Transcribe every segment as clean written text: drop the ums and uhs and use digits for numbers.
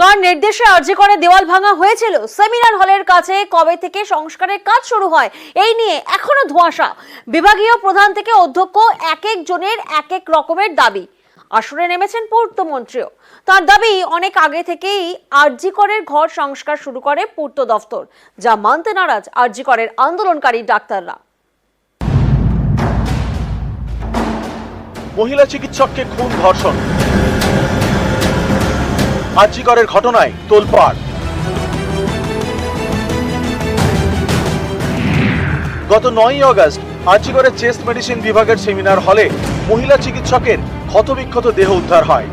কার নির্দেশে আরজি করে দেওয়াল ভাঙা হয়েছিল? সেমিনার হলের কাছে কবে থেকে সংস্কারের কাজ শুরু হয় এই নিয়ে এখনো ধোঁয়াশা। বিভাগীয় প্রধান থেকে অধ্যক্ষ এক এক জনের এক এক রকমের দাবি। আসরে নেমেছেন পূর্তমন্ত্রীও। তার দাবি, অনেক আগে থেকেই আরজি করের ঘর সংস্কার শুরু করে পূর্ত দফতর, যা মানতে নারাজ আরজি করের আন্দোলনকারী ডাক্তাররা। মহিলা চিকিৎসককে খুন ধর্ষণ, আরজি করের ঘটনায় তোলপাড়। গত 9ই আগস্ট আরজি করের চেস্ট মেডিসিন বিভাগের সেমিনার হলে মহিলা চিকিৎসকের ক্ষতবিক্ষত দেহ উদ্ধার হয়।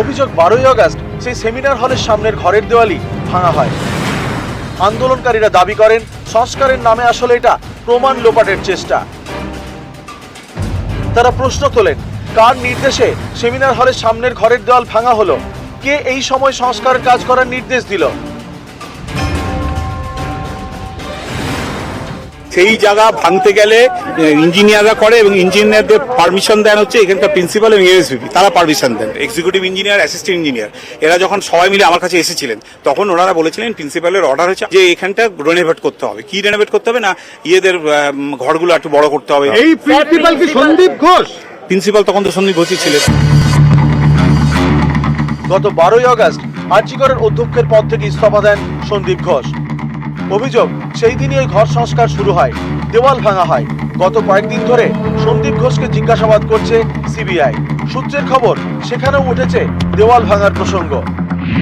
অভিযোগ, 12ই আগস্ট সেই সেমিনার হলের সামনের ঘরের দেওয়ালই ভাঙা হয়। আন্দোলনকারীরা দাবি করেন, সংস্কারের নামে আসলে এটা প্রমাণ লোপাটের চেষ্টা। তারা প্রশ্ন তোলেন, কার নির্দেশে সেমিনার হলের সামনের ঘরের দেওয়াল ভাঙা হলো? কে এই সময় সংস্কারের কাজ করার নির্দেশ দিল? সেই জায়গা ভাঙতে গেলে ইঞ্জিনিয়াররা করে এবং ইঞ্জিনিয়ারদের পারমিশন দেন হচ্ছে এখানকার প্রিন্সিপাল এবং এএসভিপি, তারা পারমিশন দেন। এক্সিকিউটিভ ইঞ্জিনিয়ার, অ্যাসিস্ট্যান্ট ইঞ্জিনিয়ার এরা যখন সবাই মিলে আমার কাছে এসেছিলেন তখন ওনারা বলেছিলেন প্রিন্সিপালের অর্ডার হচ্ছে যে এখানটা রেনোভেট করতে হবে। কি রেনোভেট করতে হবে? না ইয়েদের ঘরগুলো একটু বড় করতে হবে। এই প্রিন্সিপাল কি সন্দীপ ঘোষ? প্রিন্সিপাল তখন তো সন্দীপ ঘোষই ছিলেন। গত 12ই আগস্ট আরজি করের অধ্যক্ষের পদ থেকে ইস্তফা দেন সন্দীপ ঘোষ। অভিযোগ, সেই দিনই ওই ঘর সংস্কার শুরু হয়, দেওয়াল ভাঙা হয়। গত কয়েকদিন ধরে সন্দীপ ঘোষকে জিজ্ঞাসাবাদ করছে সিবিআই। সূত্রের খবর, সেখানেও উঠেছে দেওয়াল ভাঙার প্রসঙ্গ।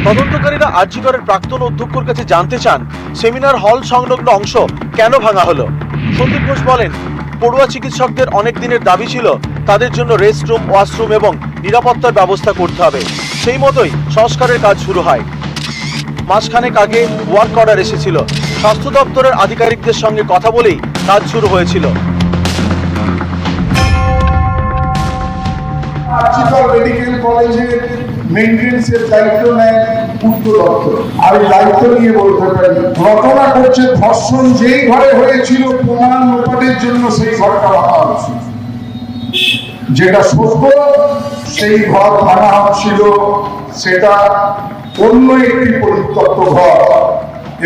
তদন্তকারীরা আরজি করের প্রাক্তন অধ্যক্ষের কাছে জানতে চান, সেমিনার হল সংলগ্ন অংশ কেন ভাঙা হলো। সন্দীপ ঘোষ বলেন, পড়ুয়া চিকিৎসকদের অনেক দিনের দাবি ছিল তাদের জন্য রেস্টরুম, ওয়াশরুম এবং নিরাপত্তার ব্যবস্থা করতে হবে। সেই মতোই সংস্কারের কাজ শুরু হয়। মাসখানেক আগে ওয়ার্ক অর্ডার এসেছিল। স্বাস্থ্য দপ্তরের আধিকারিকদের সঙ্গে কথা বলেই কাজ শুরু হয়েছিল। আরজিকর মেডিকেল কলেজের মেইনটেনেন্সের দায়িত্ব নেয় পূর্ত দপ্তর। আমি দায়িত্ব নিয়ে বলতে পারি, ঘটনা করছে ধর্ষণ যেই ঘরে হয়েছিল প্রমাণ লোপাটের জন্য সেই ঘরটা ভাঙা হয়েছিল। যেটা সত্য, সেই ঘর ভাঙা হচ্ছিল সেটা অন্য একটি পরিত্যক্ত ঘর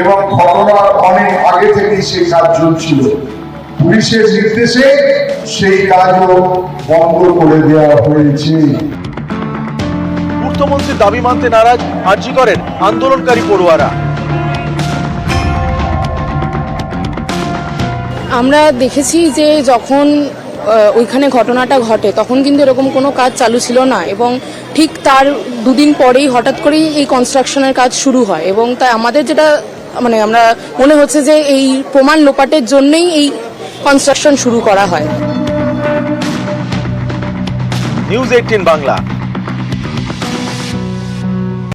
এবং ঘটনার অনেক আগে থেকেই সেই কাজ চলছিল। পুলিশের নির্দেশে সেই কাজও বন্ধ করে দেওয়া হয়েছে। পূর্তমন্ত্রীর দাবি মানতে নারাজ আরজি করেন আন্দোলনকারী পড়ুয়ারা। আমরা দেখেছি যে যখন ওইখানে ঘটনাটা ঘটে তখন কিন্তু এরকম কোনো কাজ চালু ছিল না এবং ঠিক তার দুদিন পরেই হঠাৎ করেই এই কনস্ট্রাকশনের কাজ শুরু হয় এবং তাই আমাদের যেটা আমরা মনে হচ্ছে যে এই প্রমাণ লোপাটের জন্যই এই কনস্ট্রাকশন শুরু করা হয়। নিউজ 18 বাংলা।